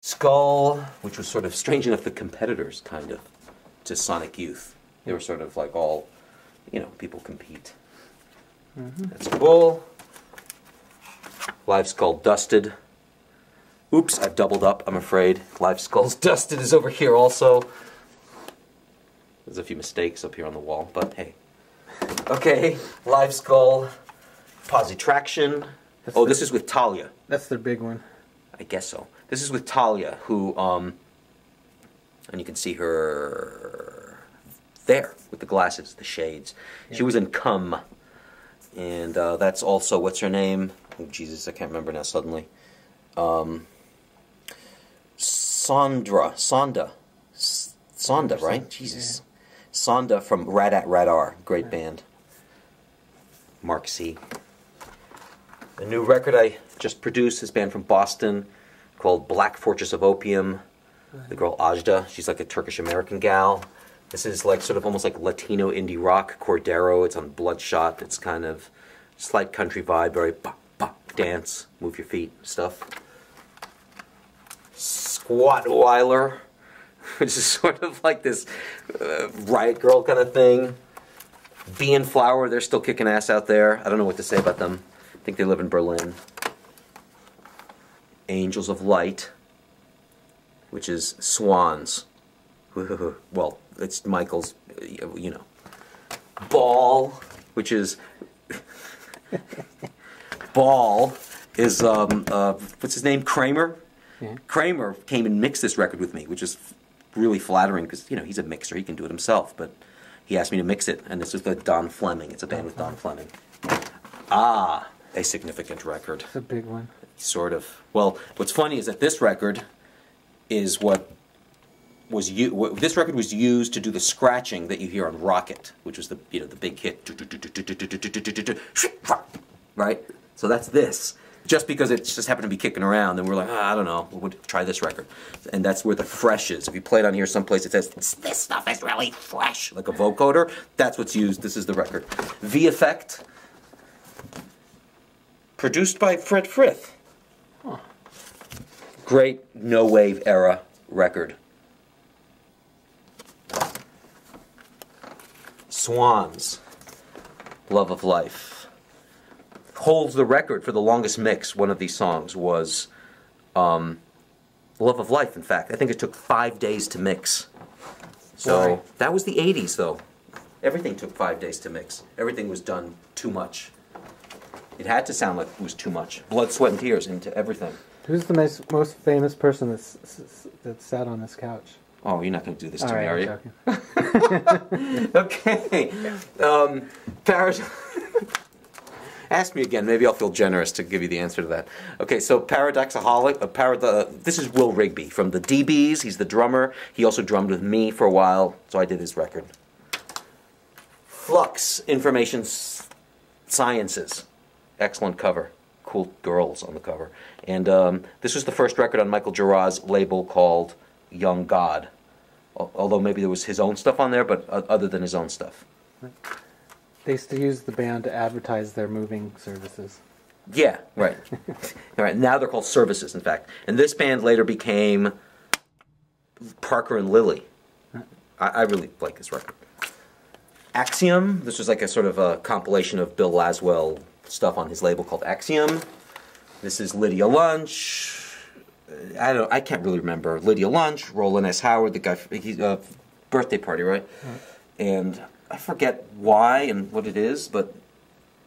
Skull, which was sort of strange enough, the competitors, kind of, to Sonic Youth. They were sort of like all, you know, people compete. That's cool. Live Skull Dusted. Oops, I've doubled up, I'm afraid. Live Skulls Dusted is over here also. There's a few mistakes up here on the wall, but hey. Okay, Live Skull Positraction. Oh, this is with Talia. That's their big one. I guess so. This is with Talia, who, and you can see her there with the glasses, the shades. Yeah. She was in Come, and that's also, what's her name? Oh, Jesus, I can't remember now suddenly. Sonda, right? Jesus. Yeah. Sonda from Radat Radar, great band. Mark C. The new record I just produced, this band from Boston, called Black Fortress of Opium. The girl Ajda, she's like a Turkish-American gal. This is like sort of almost like Latino indie rock, Cordero. It's on Bloodshot. It's kind of slight country vibe, very pop, pop, dance, move your feet stuff. Squatweiler, which is sort of like this Riot Girl kind of thing. Bee and Flower, they're still kicking ass out there. I don't know what to say about them. I think they live in Berlin. Angels of Light, which is Swans. Well, it's Michael's, you know. Ball, which is... Ball is, what's his name? Kramer? Yeah. Kramer came and mixed this record with me, which is really flattering because, you know, he's a mixer. He can do it himself, but he asked me to mix it, and this is with Don Fleming. It's a band with Don Fleming. Ah, a significant record. It's a big one. Sort of. Well, what's funny is that this record is what was this record was used to do the scratching that you hear on Rocket, which was the, you know, the big hit. Right? So that's this. Just because it just happened to be kicking around, and we're like, I don't know, we'll try this record. And that's where the fresh is. If you play it on here someplace, it says, this stuff is really fresh, like a vocoder. That's what's used. This is the record. V-Effect, produced by Fred Frith. Huh. Great no-wave era record. Swans, Love of Life. Holds the record for the longest mix. One of these songs was Love of Life, in fact. I think it took 5 days to mix. So that was the 80s, though. Everything took 5 days to mix. Everything was done too much. It had to sound like it was too much. Blood, sweat, and tears into everything. Who's the most famous person that sat on this couch? Oh, you're not going to do this to me, are you? Joking. Okay. Ask me again. Maybe I'll feel generous to give you the answer to that. Okay, so Paradoxaholic. This is Will Rigby from the DBs. He's the drummer. He also drummed with me for a while, so I did his record. Flux, Information Sciences. Excellent cover. Cool girls on the cover. And this was the first record on Michael Gerard's label called Young God. Although maybe there was his own stuff on there, but other than his own stuff. They used to use the band to advertise their moving services. Yeah, right. Right. Now they're called Services, in fact. And this band later became Parker and Lily. I really like this record. Axiom. This was like a sort of a compilation of Bill Laswell stuff on his label called Axiom. This is Lydia Lunch. I can't really remember. Lydia Lunch, Roland S. Howard, the guy, he's birthday party, right? And I forget why and what it is, but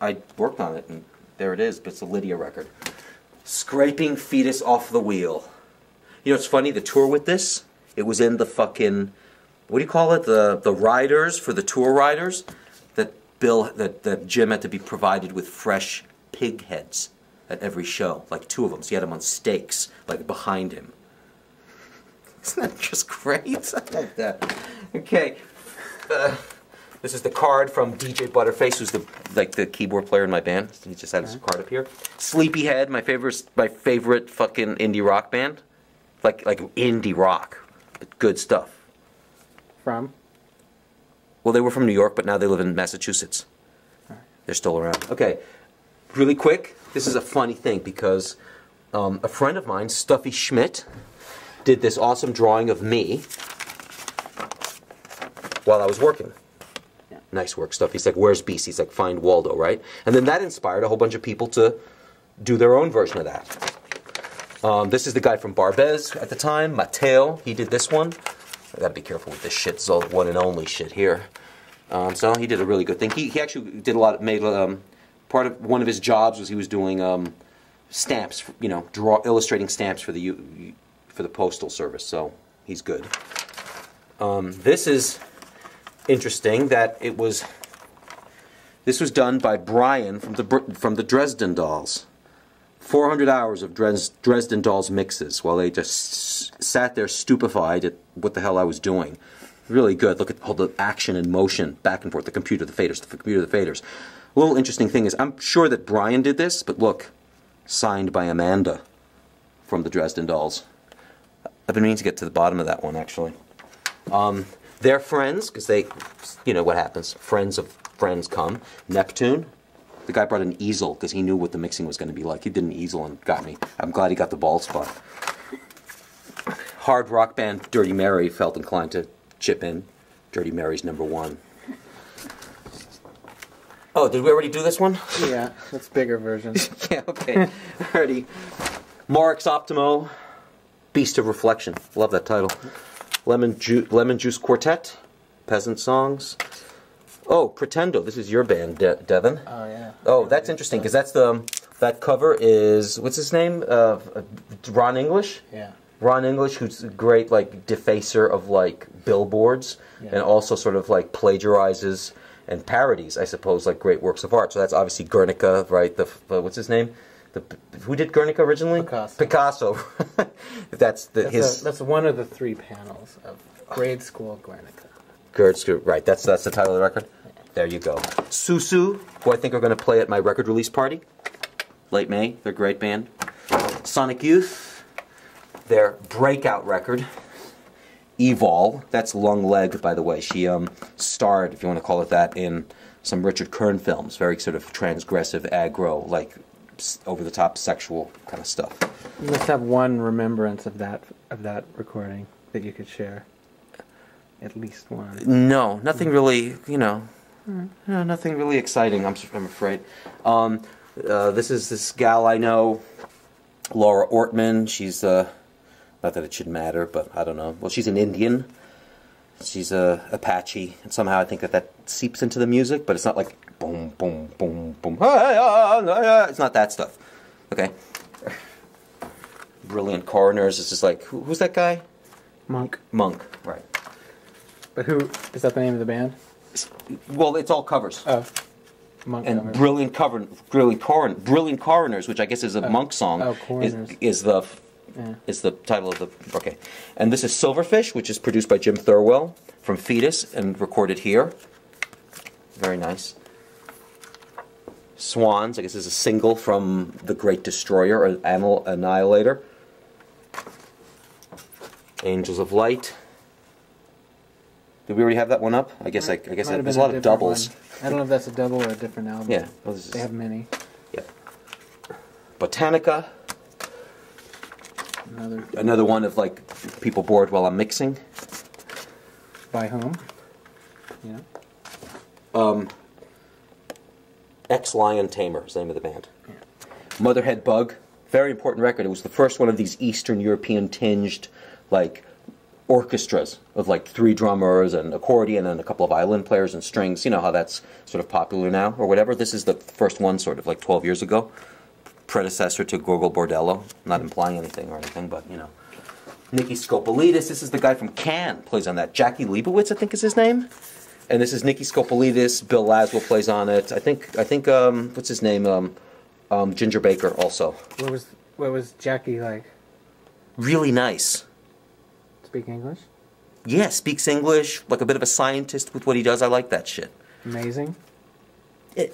I worked on it, and there it is. But it's a Lydia record. Scraping Foetus Off the Wheel. You know, it's funny, the tour with this, it was in the fucking, what do you call it? The riders for the tour riders, that Jim had to be provided with fresh pig heads at every show, like 2 of them. So he had them on stakes, like behind him. Isn't that just great? I like that. Okay. This is the card from DJ Butterface, who's the keyboard player in my band. He just had his card up here. Sleepyhead, my favorite fucking indie rock band, like indie rock, but good stuff. From? Well, they were from New York, but now they live in Massachusetts. They're still around. Okay, really quick. This is a funny thing because a friend of mine, Stuffy Schmidt, did this awesome drawing of me while I was working. Yeah. Nice work stuff. He's like, where's Bisi? He's like, find Waldo, right? And then that inspired a whole bunch of people to do their own version of that. This is the guy from Barbez at the time, Mateo. He did this one. I gotta be careful with this shit. It's all one and only shit here. So he did a really good thing. He actually did a lot. Made part of one of his jobs was he was doing stamps. You know, illustrating stamps for the postal service. So he's good. This is interesting that this was done by Brian from the Dresden Dolls. 400 hours of Dresden Dolls mixes while they just sat there stupefied at what the hell I was doing. Really good. Look at all the action and motion back and forth. The computer, the faders, the computer, the faders. A little interesting thing is, I'm sure that Brian did this, but look, signed by Amanda from the Dresden Dolls. I've been meaning to get to the bottom of that one, actually. They're friends, because they, you know what happens. Friends of friends come. Neptune. The guy brought an easel, because he knew what the mixing was going to be like. He did an easel and got me. I'm glad he got the bald spot. Hard rock band Dirty Mary felt inclined to chip in. Dirty Mary's #1. Oh, did we already do this one? Yeah, that's bigger version. Yeah, okay. Alrighty. Morix Optimo, Beast of Reflection. Love that title. Lemon Juice Quartet, Peasant Songs. Oh, Pretendo. This is your band, Devon. Oh yeah. Oh, that's interesting because that cover is, what's his name? Ron English. Yeah. Ron English, who's a great like defacer of like billboards, yeah. and also sort of like plagiarizes and parodies, I suppose, like great works of art. So that's obviously Guernica, right? What's his name? Who did Guernica originally? Picasso. That's one of the 3 panels of grade school Guernica. Right, that's the title of the record. There you go. Susu, who I think are going to play at my record release party, late May. They're a great band. Sonic Youth, their breakout record. Evol, that's Long Leg, by the way. She starred, if you want to call it that, in some Richard Kern films. Very sort of transgressive, aggro, like over-the-top sexual kind of stuff. You must have one remembrance of that recording that you could share. At least one. No, nothing really, nothing really exciting, I'm afraid. This is this gal I know, Laura Ortman. She's, not that it should matter, but I don't know. Well, she's an Indian. She's a Apache, and somehow I think that seeps into the music, but it's not like boom, boom, boom, boom. It's not that stuff. Okay. Brilliant Coroners. It's just like, who's that guy? Monk. Monk, right. But who is that? The name of the band? Well, it's all covers. Oh, Monk. And covers. Brilliant Coroners, which I guess is a Monk song. Oh, Coroners. Is the title of the okay. And this is Silverfish, which is produced by Jim Thurwell from Foetus and recorded here. Very nice. Swans, I guess, is a single from The Great Destroyer or Animal Annihilator. Angels of Light. Did we already have that one up? I guess there's a lot of doubles. One. I don't know if that's a double or a different album. Yeah, well, they have many. Yep. Botanica. Another one of like people bored while I'm mixing. By whom? Yeah. Ex-Lion Tamer is the name of the band. Yeah. Motherhead Bug, very important record. It was the first one of these Eastern European tinged like orchestras of like 3 drummers and accordion and a couple of violin players and strings. You know how that's sort of popular now or whatever. This is the first one sort of like 12 years ago. Predecessor to Gogol Bordello. Not implying anything or anything, but you know. Nicky Scopolidis, this is the guy from Cannes, plays on that. Jackie Leibowitz, I think is his name. And this is Nicky Scopolidis. Bill Laswell plays on it. I think what's his name? Ginger Baker also. What was Jackie like? Really nice. Speak English? Yeah, speaks English, like a bit of a scientist with what he does. I like that shit. Amazing?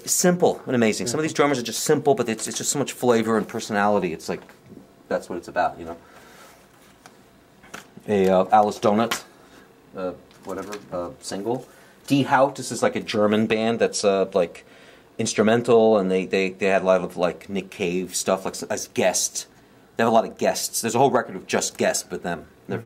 Simple and amazing. Some of these drummers are just simple, but it's just so much flavor and personality. It's like, that's what it's about, you know? Alice Donut, single. Die Haut, this is like a German band that's like instrumental, and they had a lot of like Nick Cave stuff like as guest They have a lot of guests. There's a whole record of just guests, but them. They're